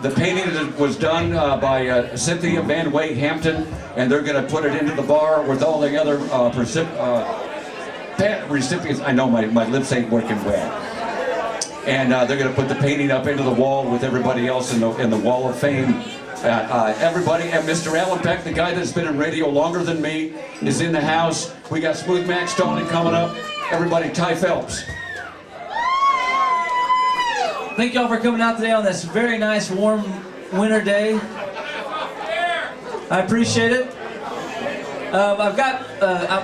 The painting was done by Cynthia Van Wade Hampton, and they're going to put it into the bar with all the other recipients. I know my lips ain't working well. And they're going to put the painting up into the wall with everybody else in the Wall of Fame. Everybody, and Mr. Alan Peck, the guy that's been in radio longer than me, is in the house. We got Smooth Max Stoney coming up. Everybody, Ty Phelps. Thank y'all for coming out today on this very nice, warm winter day. I appreciate it. I've got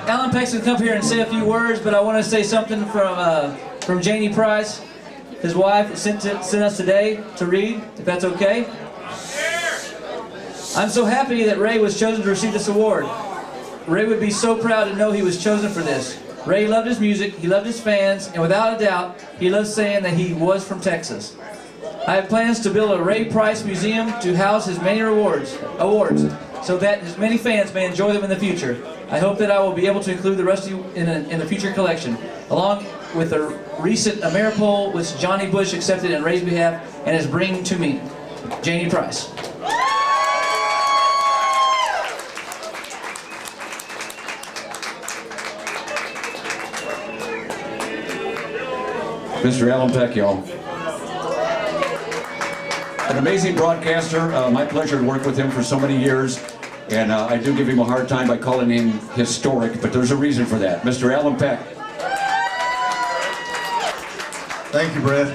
Alan Peck's going to come up here and say a few words, but I want to say something from Janie Price, his wife, sent us today to read, if that's okay. I'm so happy that Ray was chosen to receive this award. Ray would be so proud to know he was chosen for this. Ray loved his music, he loved his fans, and without a doubt, he loved saying that he was from Texas. I have plans to build a Ray Price museum to house his many awards, so that his many fans may enjoy them in the future. I hope that I will be able to include the rest of you in the future collection, along with the recent Ameripole, which Johnny Bush accepted in Ray's behalf and is bringing to me. Janie Price. Mr. Alan Peck, y'all. An amazing broadcaster. My pleasure to work with him for so many years. And I do give him a hard time by calling him historic, but there's a reason for that. Mr. Alan Peck. Thank you, Brett.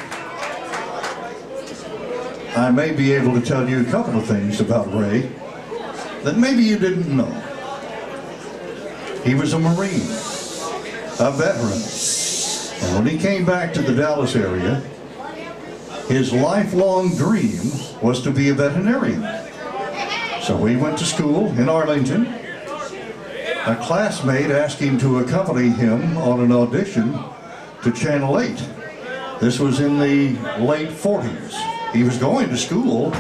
I may be able to tell you a couple of things about Ray that maybe you didn't know. He was a Marine, a veteran. And when he came back to the Dallas area, his lifelong dream was to be a veterinarian. So he went to school in Arlington. A classmate asked him to accompany him on an audition to Channel 8. This was in the late 40s. He was going to school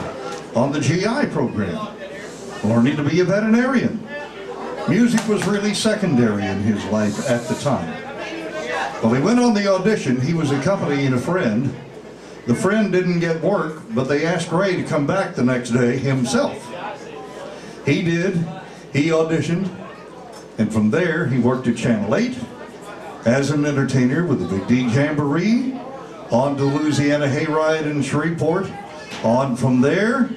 on the GI program, learning to be a veterinarian. Music was really secondary in his life at the time. Well, he went on the audition. He was accompanying a friend. The friend didn't get work, but they asked Ray to come back the next day himself. He did. He auditioned. And from there, he worked at Channel 8 as an entertainer with the Big D Jamboree, on to Louisiana Hayride in Shreveport, on from there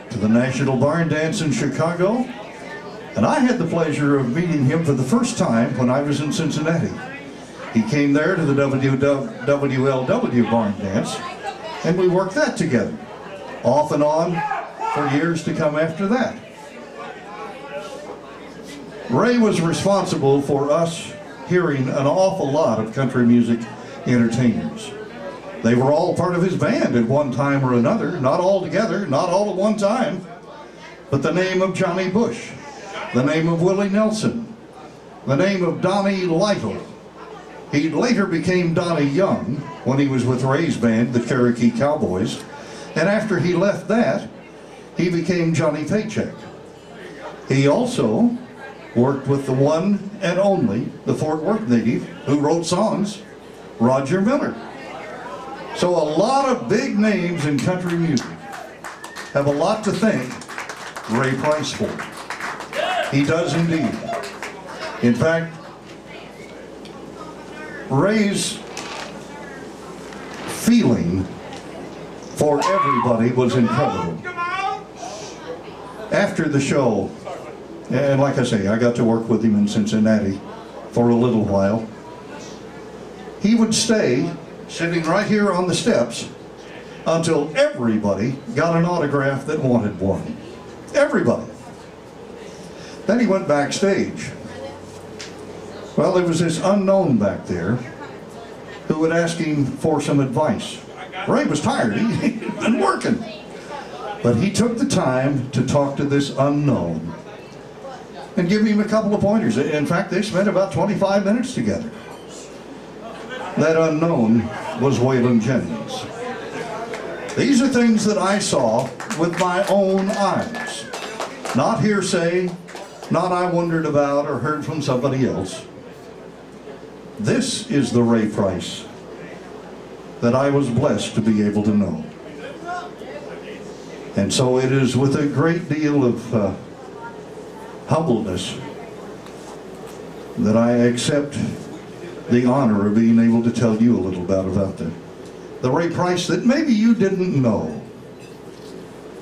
to the National Barn Dance in Chicago. And I had the pleasure of meeting him for the first time when I was in Cincinnati. He came there to the WLW Barn Dance, and we worked that together, off and on for years to come after that. Ray was responsible for us hearing an awful lot of country music entertainers. They were all part of his band at one time or another, not all together, not all at one time, but the name of Johnny Bush, the name of Willie Nelson, the name of Donnie Lytle. He later became Donnie Young when he was with Ray's band, the Cherokee Cowboys, and after he left that, he became Johnny Paycheck. He also worked with the one and only, the Fort Worth native, who wrote songs, Roger Miller. So a lot of big names in country music have a lot to thank Ray Price for. He does indeed. In fact, Ray's feeling for everybody was incredible. After the show, and like I say, I got to work with him in Cincinnati for a little while, he would stay sitting right here on the steps until everybody got an autograph that wanted one. Everybody. Then he went backstage Well, there was this unknown back there who would ask him for some advice. Ray was tired, he'd been working. But he took the time to talk to this unknown and give him a couple of pointers. In fact, they spent about 25 minutes together. That unknown was Waylon Jennings. These are things that I saw with my own eyes. Not hearsay, not I wondered about or heard from somebody else. This is the Ray Price that I was blessed to be able to know. And so it is with a great deal of humbleness that I accept the honor of being able to tell you a little bit about the Ray Price that maybe you didn't know.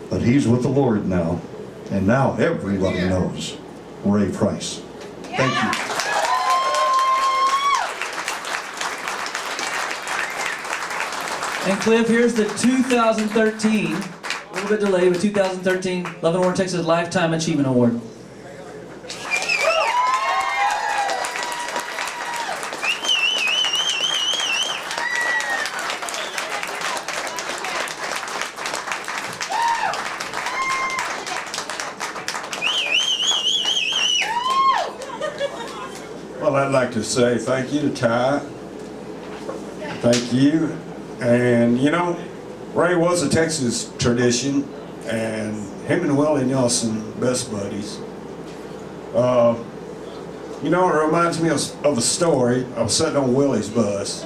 But he's with the Lord now, and now everybody knows Ray Price. Thank you. And Cliff, here's the 2013, a little bit delayed, but 2013 Love and Warren, Texas Lifetime Achievement Award. Well, I'd like to say thank you to Ty. Thank you. And you know, Ray was a Texas tradition, and him and Willie Nelson, best buddies. You know, it reminds me of a story. I was sitting on Willie's bus,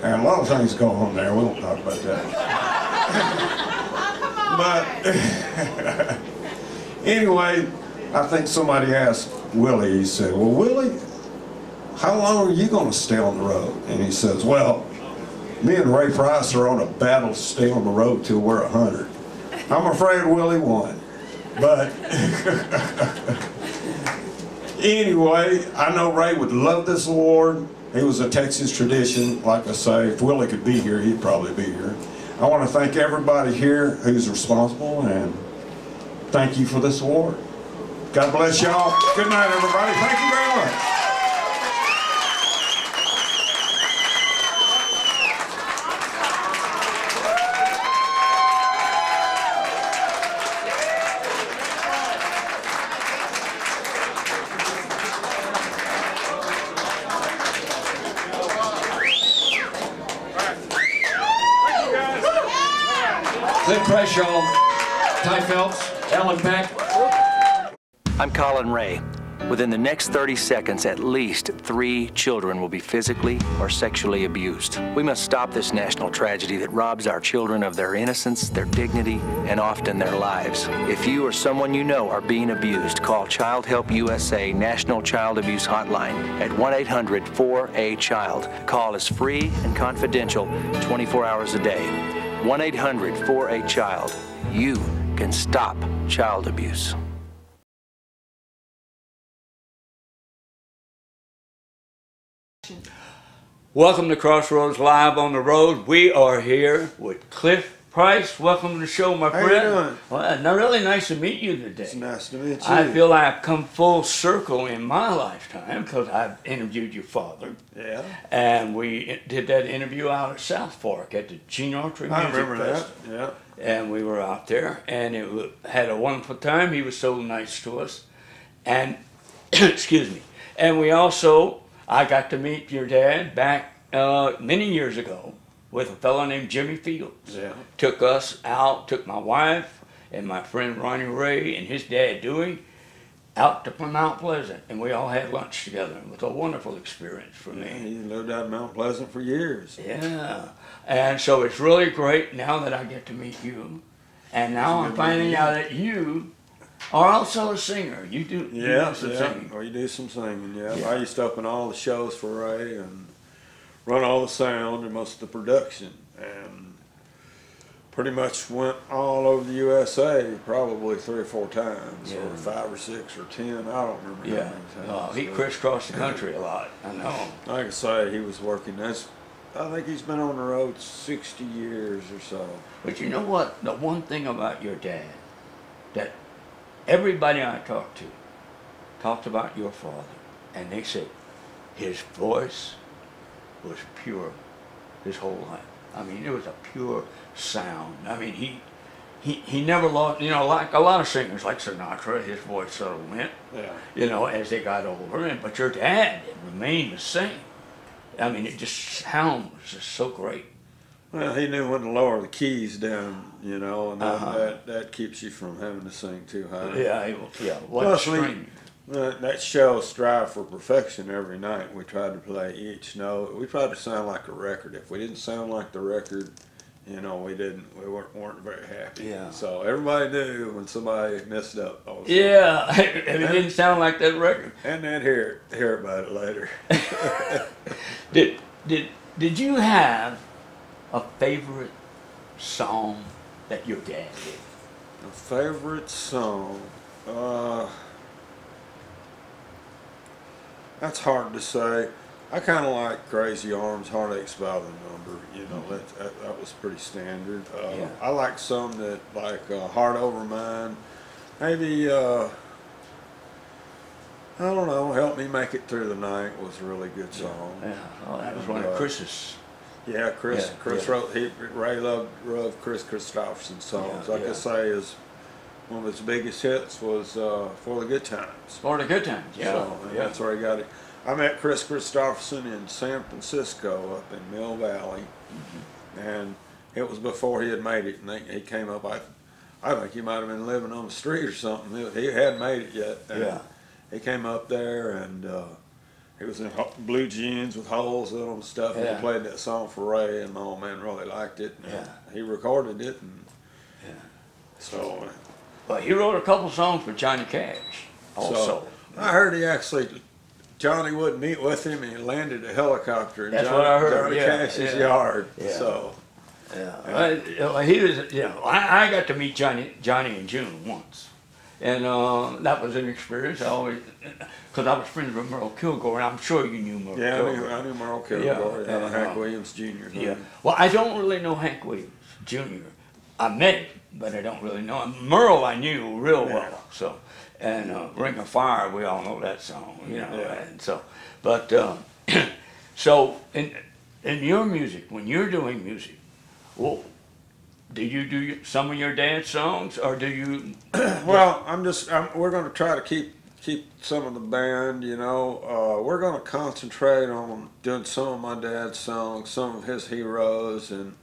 and a lot of things go on there. We won't talk about that. But anyway, I think somebody asked Willie, he said, well, Willie, how long are you going to stay on the road? And he says, well, me and Ray Price are on a battle to stay on the road till we're 100. I'm afraid Willie won. But anyway, I know Ray would love this award. He was a Texas tradition. Like I say, if Willie could be here, he'd probably be here. I want to thank everybody here who's responsible, and thank you for this award. God bless y'all. Good night, everybody. Thank you very much. Cliff Price, y'all. Ty Phelps, Alan Peck. I'm Colin Ray. Within the next 30 seconds, at least 3 children will be physically or sexually abused. We must stop this national tragedy that robs our children of their innocence, their dignity, and often their lives. If you or someone you know are being abused, call Child Help USA National Child Abuse Hotline at 1-800-4A-CHILD. The call is free and confidential 24 hours a day. 1-800-4A-CHILD. You can stop child abuse. Welcome to Crossroads Live on the Road. We are here with Cliff Price. Welcome to the show, my friend. How you doing? Well, really nice to meet you today. It's nice to meet you. I feel I've come full circle in my lifetime because I've interviewed your father. Yeah. And we did that interview out at South Fork at the Gene Autry I Music remember that. Festival. Yeah. And we were out there, and had a wonderful time. He was so nice to us. And, excuse me, and I got to meet your dad back many years ago with a fellow named Jimmy Fields. Yeah. Took us out, took my wife and my friend Ronnie Ray and his dad Dewey out to Mount Pleasant, and we all had lunch together. It was a wonderful experience for me. He lived out in Mount Pleasant for years. Yeah, and so it's really great now that I get to meet you, and now I'm finding out that you are also a singer. You do some singing. Or you do some singing, yeah. Yeah. I used to open all the shows for Ray and run all the sound and most of the production, and pretty much went all over the USA probably 3 or 4 times, Yeah. or 5 or 6 or 10. I don't remember Yeah, how many times. he crisscrossed the country a lot. I know. Like I say, he was working. I think he's been on the road 60 years or so. But you know what? The one thing about your dad that everybody I talked to talked about your father, and they said his voice was pure his whole life. I mean, it was a pure sound. I mean, he never lost, you know, like a lot of singers, like Sinatra, his voice sort of went, you know, as they got older. But your dad remained the same. I mean, it just sound was just so great. Well, he knew when to lower the keys down, you know, and that keeps you from having to sing too high. Yeah, yeah. Plus, that show Strive for Perfection every night. We tried to play each note. We tried to sound like a record. If we didn't sound like the record, you know, we weren't very happy. Yeah. So everybody knew when somebody messed up. Also. Yeah, and it didn't sound like that record. And then hear about it later. Did you have a favorite song that your dad did? A favorite song? That's hard to say. I kind of like Crazy Arms, Heartaches by the Number. You know, that was pretty standard. Yeah. I like some that, like Heart Over Mine. Maybe, I don't know, Help Me Make It Through the Night was a really good song. Yeah, oh, that was one of Chris's. Yeah, Chris wrote, Ray loved Chris Christopherson's songs. Like I say, one of his biggest hits was For the Good Times. For the Good Times, yeah. So, that's where he got it. I met Chris Christopherson in San Francisco up in Mill Valley, and it was before he had made it. And he came up, I think he might have been living on the street or something. He hadn't made it yet. And he came up there, and he was in blue jeans with holes in them and stuff. And he played that song for Ray, and my old man really liked it. And he recorded it, and so. Well, he wrote a couple songs for Johnny Cash also. So, I heard Johnny wouldn't meet with him, and he landed a helicopter in Johnny Cash's yard. Yeah. So, he was, you know, I got to meet Johnny and June once, and that was an experience. I always, because I was friends with Merle Kilgore, and I'm sure you knew Merle. Yeah, Kilgore. I knew Merle Kilgore. And Hank Williams Jr. Yeah. Well, I don't really know Hank Williams Jr. I met him, but I don't really know him. Merle I knew real well, so. And Ring of Fire, we all know that song, you know. And so, but so in your music, when you're doing music, well, do you do some of your dad's songs, or do you? Well, we're going to try to keep some of the band, you know. We're going to concentrate on doing some of my dad's songs, some of his heroes, and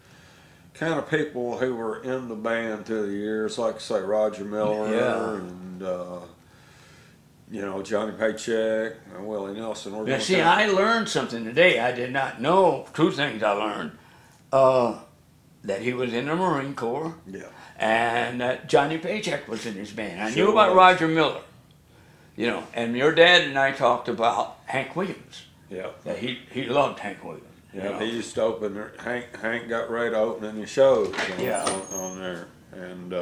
kind of people who were in the band through the years, like say Roger Miller and you know, Johnny Paycheck and Willie Nelson. Now, see, I learned something today. I did not know. Two things I learned: that he was in the Marine Corps, and that Johnny Paycheck was in his band. I knew about Roger Miller, you know, and your dad and I talked about Hank Williams. Yeah, that he loved Hank Williams. Yeah, he used to open there. Hank got right to opening his shows on there, and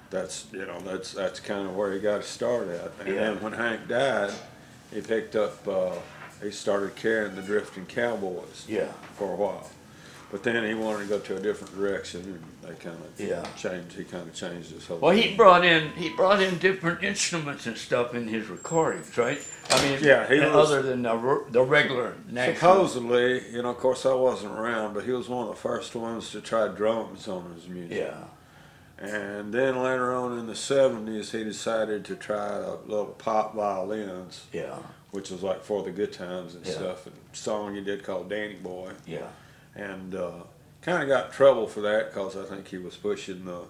that's kind of where he got his start at. And then when Hank died, he picked up he started carrying the Drifting Cowboys for a while, but then he wanted to go to a different direction, and they kind of changed. He kind of changed his whole. Well, he brought in different instruments and stuff in his recordings, right? I mean, he was, other than the regular national. Supposedly, you know, of course I wasn't around, but he was one of the first ones to try drums on his music. Yeah. And then later on in the 70s, he decided to try little pop violins. Yeah. Which was like For the Good Times and stuff. And a song he did called Danny Boy. Yeah. And kind of got in trouble for that because I think he was pushing the,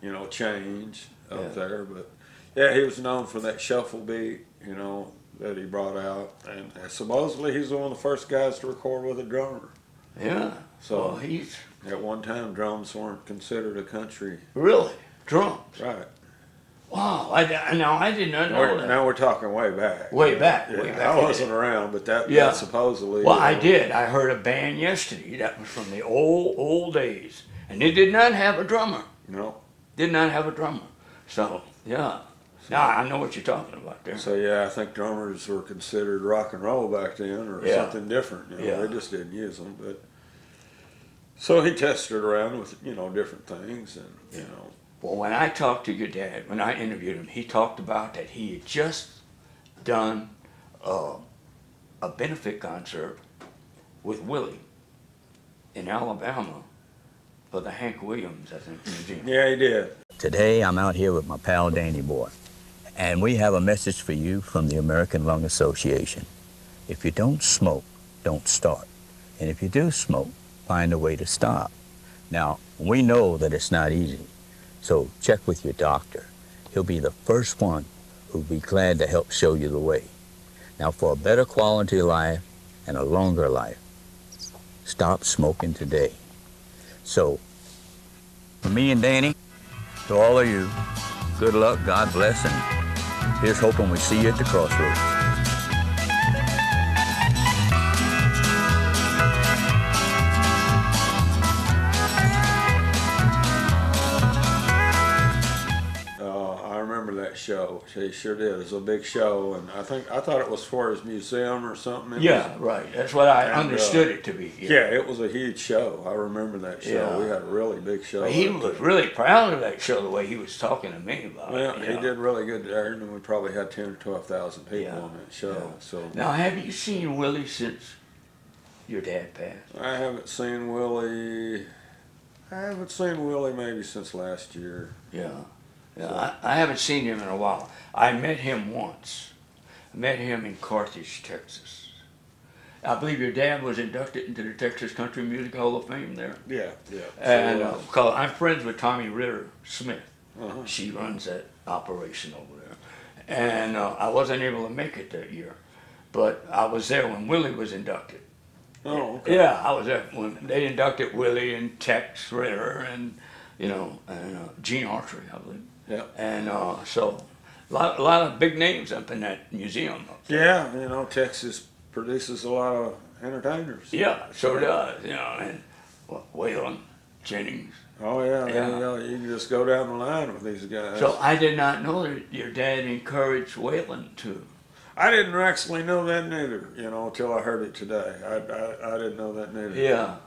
you know, change up there. But yeah, he was known for that shuffle beat, you know, that he brought out. And supposedly he's one of the first guys to record with a drummer. Yeah. So well, he's... At one time, drums weren't considered a country. Really? Drums? Right. Wow. I did not know that. Now we're talking way back. Way back. I wasn't around, but that supposedly... Well, I did. I heard a band yesterday that was from the old days. And they did not have a drummer. No. Did not have a drummer. So, yeah. Now I know what you're talking about there. So, yeah, I think drummers were considered rock and roll back then or something different. You know, they just didn't use them, but... So he tested around with, you know, different things, and, you know. Well, when I talked to your dad, when I interviewed him, he talked about that he had just done a benefit concert with Willie in Alabama for the Hank Williams, I think, museum. Yeah, he did. Today I'm out here with my pal Danny Boy, and we have a message for you from the American Lung Association. If you don't smoke, don't start. And if you do smoke, find a way to stop. Now, we know that it's not easy, so check with your doctor. He'll be the first one who'll be glad to help show you the way. Now, for a better quality life and a longer life, stop smoking today. So, for me and Danny, to all of you, good luck, God bless, and here's hoping we see you at the Crossroads. Show. She sure did. It was a big show, and I thought it was for his museum or something. Yeah, right. That's what I understood it to be. Yeah, it was a huge show. I remember that show. Yeah. We had a really big show. But he was really proud of that show, the way he was talking to me about it. He did really good there, and we probably had 10 or 12,000 people on that show. Yeah. So now, have you seen Willie since your dad passed? I haven't seen Willie. Maybe since last year. Yeah. Yeah, I haven't seen him in a while. I met him once. I met him in Carthage, Texas. I believe your dad was inducted into the Texas Country Music Hall of Fame there. Yeah, yeah. And I'm friends with Tommy Ritter Smith. She runs that operation over there. And I wasn't able to make it that year, but I was there when Willie was inducted. Oh, okay. Yeah, I was there when they inducted Willie and Tex Ritter and, and Gene Autry, I believe. Yeah. And so a lot of big names up in that museum. Yeah, Texas produces a lot of entertainers. Yeah, sure does, and Waylon Jennings. Oh, yeah. You can just go down the line with these guys. So I did not know that your dad encouraged Waylon to. I didn't actually know that neither, until I heard it today. I didn't know that neither. Yeah.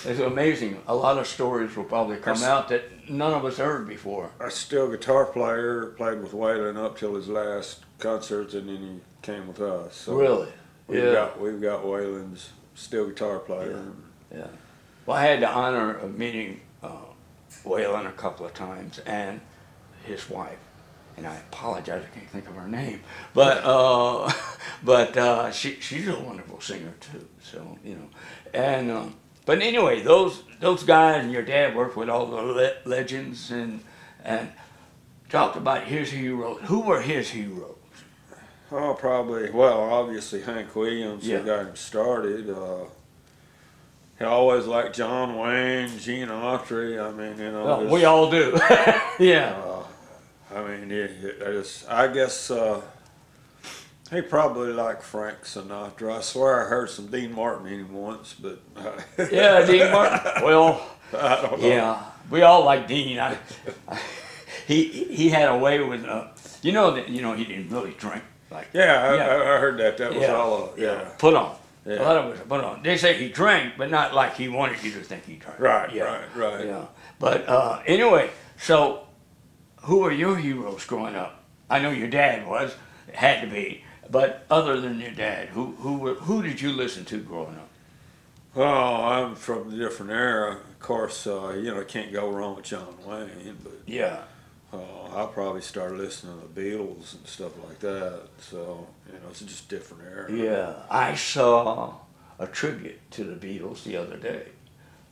It's amazing. A lot of stories will probably come out that none of us heard before. A steel guitar player played with Waylon up till his last concerts, and then he came with us. So really? We've got Waylon's steel guitar player. Yeah. Well, I had the honor of meeting Waylon a couple of times, and his wife. And I apologize, I can't think of her name, but she's a wonderful singer too. So and. But anyway, those guys and your dad worked with all the legends and talked about his heroes. Who were his heroes? Oh, obviously Hank Williams, who got him started. He always liked John Wayne, Gene Autry. I mean, we all do. Yeah. I guess he probably liked Frank Sinatra. I swear I heard some Dean Martin in him once, but yeah, Dean Martin. Well, I don't know. Yeah, we all like Dean. He had a way with he didn't really drink. I heard that. That was all. Put on. Yeah. A lot of it was put on. They say he drank, but not like he wanted you to think he drank. Right. Yeah. But anyway, so who were your heroes growing up? I know your dad had to be. But other than your dad, who did you listen to growing up? Well, I'm from a different era. Of course, can't go wrong with John Wayne. But yeah, I probably started listening to the Beatles and stuff like that. So it's just a different era. Yeah, I saw a tribute to the Beatles the other day.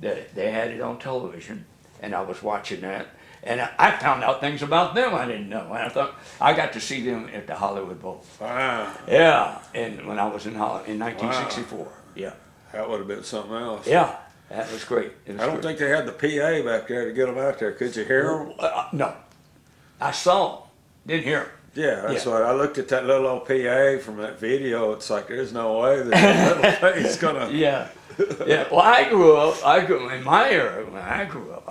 They had it on television, and I was watching that. And I found out things about them I didn't know. And I thought, I got to see them at the Hollywood Bowl. Wow. Yeah, and when I was in 1964. Wow. Yeah. That would have been something else. Yeah, that was great. I don't think they had the PA back there to get them out there. Could you hear them? No. I saw them. Didn't hear them. Yeah, that's why I looked at that little old PA from that video. It's like, there's no way that little thing's going to... Yeah. Yeah. Well, I grew up in my era. When I grew up,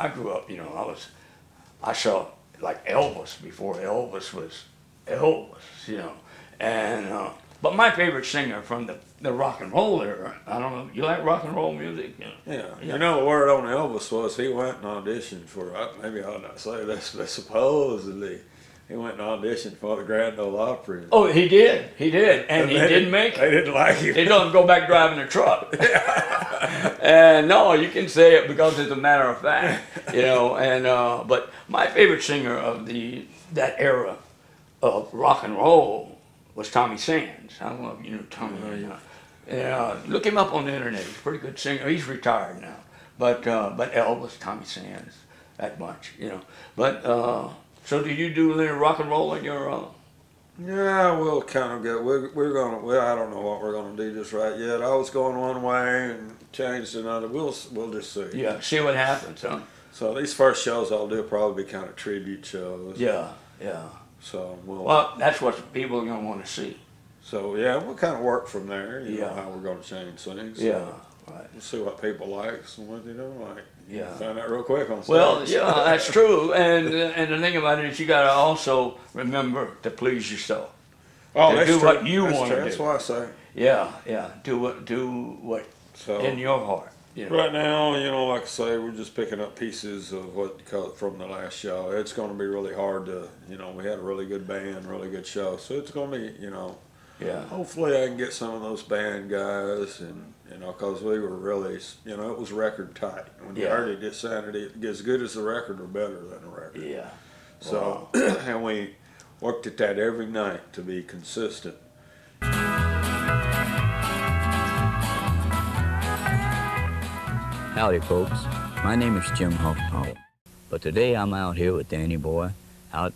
I saw like Elvis before Elvis was Elvis, and but my favorite singer from the rock and roll era, I don't know, you like rock and roll music? Yeah. The word on Elvis was he went and auditioned for, maybe I ought not say this, but supposedly He went and auditioned for the Grand Ole Opry. Oh, he did, and he didn't make it. They didn't like him. They don't go back driving a truck. And no, you can say it because it's a matter of fact, you know. And but my favorite singer of that era of rock and roll was Tommy Sands. I don't know if you knew Tommy. Look him up on the internet. He's a pretty good singer. He's retired now, but Elvis, Tommy Sands, that bunch, you know. But so do you do a little rock and roll in your? Yeah, we'll kind of get. We're gonna. Well, I don't know what we're gonna do just right yet. I was going one way and changed another. We'll just see. Yeah, see what happens, huh? So these first shows I'll do will probably be kind of tribute shows. Yeah. So well, that's what people are gonna want to see. So yeah, we'll kind of work from there. You know how we're gonna change things. So yeah. Right. We'll see what people like and what they don't like. Yeah. Find out real quick on stage. Well, yeah, that's true. And the thing about it is you got to also remember to please yourself. Oh, to do true. what you want to do. That's what I say. Yeah. Do what in your heart. You know. Right now, you know, like I say, we're just picking up pieces of what you call it from the last show. It's going to be really hard to, you know, we had a really good band, really good show. So it's going to be, you know, hopefully I can get some of those band guys and, you know, because we were really, you know, it was record tight. When you heard it, it sounded as good as the record or better than the record. Yeah. So, and we worked at that every night to be consistent. Howdy, folks. My name is Jim Hoffpower, but today I'm out here with Danny Boy, out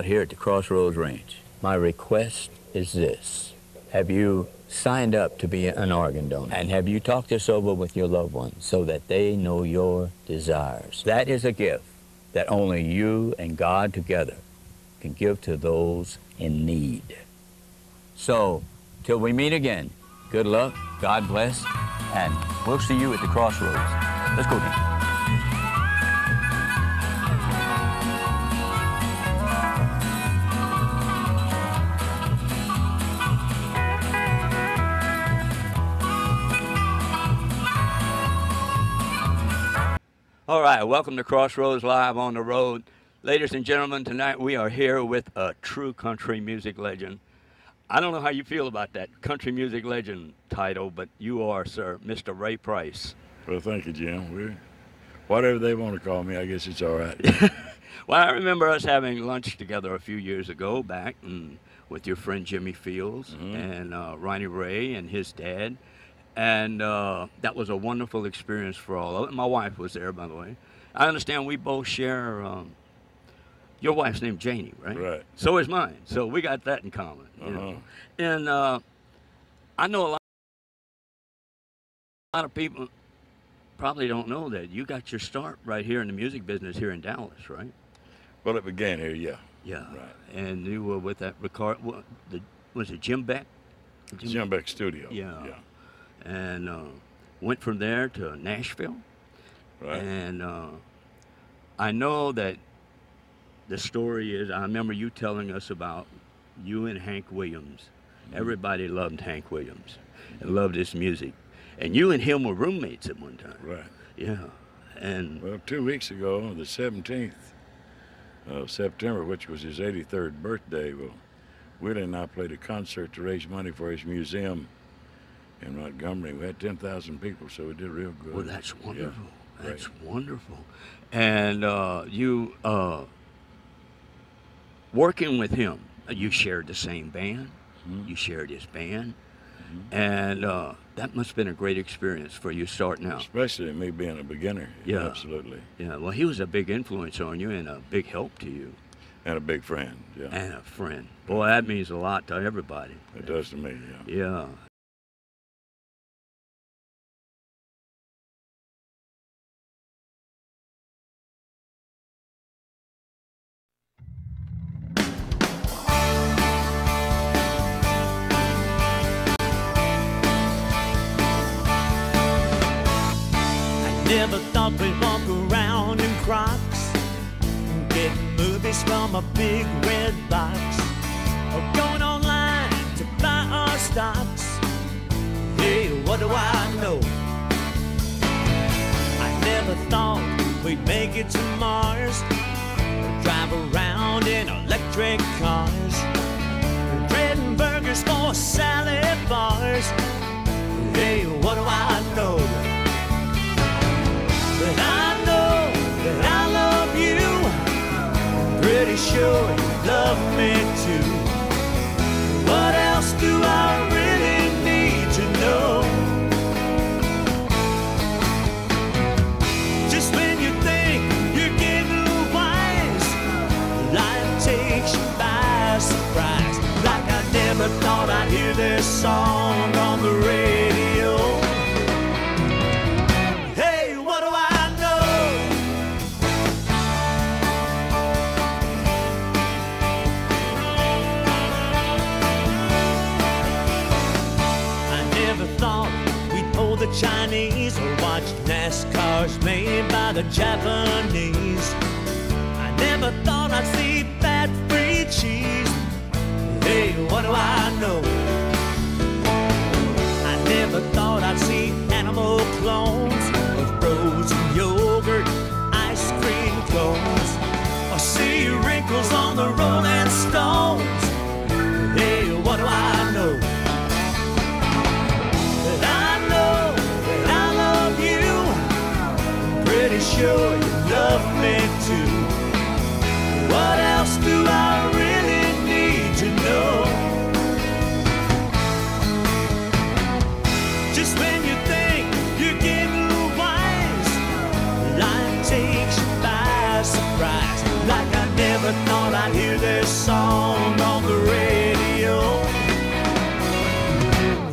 here at the Crossroads Ranch. My request is this. Have you signed up to be an organ donor? And have you talked this over with your loved ones so that they know your desires? That is a gift that only you and God together can give to those in need. So, till we meet again, good luck, God bless, and we'll see you at the Crossroads. Let's go, Dan. All right, welcome to Crossroads Live on the Road. Ladies and gentlemen, tonight we are here with a true country music legend. I don't know how you feel about that country music legend title, but you are, sir, Mr. Ray Price. Well, thank you, Jim. Whatever they want to call me, I guess it's all right. Well, I remember us having lunch together a few years ago back with your friend Jimmy Fields and Ronnie Ray and his dad. And that was a wonderful experience for all of it. My wife was there, by the way. I understand we both share, your wife's named Janie, right? Right. So is mine. So we got that in common. You know? And I know a lot of people probably don't know that you got your start right here in the music business here in Dallas, right? Well, it began here, yeah. Yeah. Right. And you were with that record, was it Jim Beck? Jim Beck Studio. Yeah. And went from there to Nashville. Right. And I know that the story is, I remember you telling us about you and Hank Williams. Everybody loved Hank Williams and loved his music. And you and him were roommates at one time. Right. Yeah. And well, 2 weeks ago, the 17th of September, which was his 83rd birthday, well, Willie and I played a concert to raise money for his museum in Montgomery. We had 10,000 people, so we did real good. Well, that's wonderful. Yeah. That's wonderful. And you, working with him, you shared the same band. You shared his band. And that must have been a great experience for you starting out. Especially me being a beginner. Yeah. Absolutely. Yeah, well, he was a big influence on you and a big help to you. And a big friend, yeah. And a friend. Boy, that means a lot to everybody. It does to me, yeah. Yeah. Never thought we'd walk around in Crocs, getting movies from a big red box, or going online to buy our stocks. Hey, what do I know? I never thought we'd make it to Mars, or drive around in electric this song on the radio. Hey, what do I know? I never thought we'd pull the Chinese or watch NASCARs made by the Japanese. I never thought I'd see fat-free cheese. Hey, what do I know? I never thought I'd see animal clones of frozen yogurt, ice cream cones, or see wrinkles on the Rolling Stones. Hey, what do I know? That I know that I love you. Pretty sure you love me too. What else do I really need to know? Just when you think you're getting wise, life takes you by surprise. Like I never thought I'd hear this song on the radio.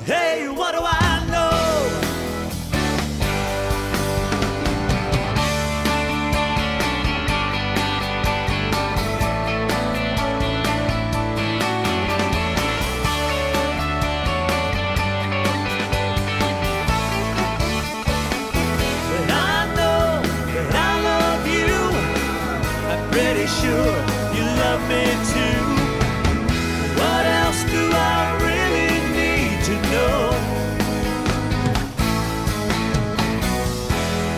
Hey, what do I know? Pretty sure you love me too. What else do I really need to know?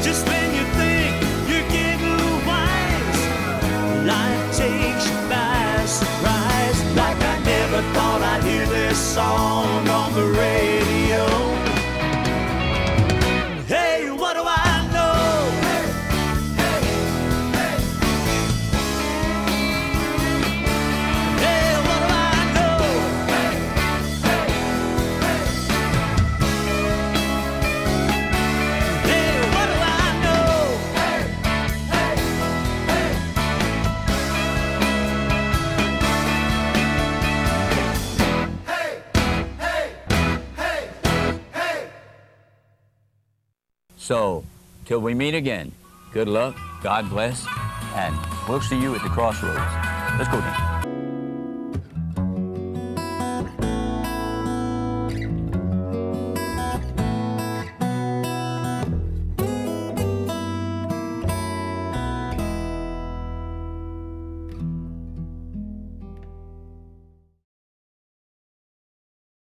Just when you think you're getting wise, life takes you by surprise. Like I never thought I'd hear this song on the radio. Hey, what do I know? So, till we meet again, good luck, God bless, and we'll see you at the Crossroads. Let's go then.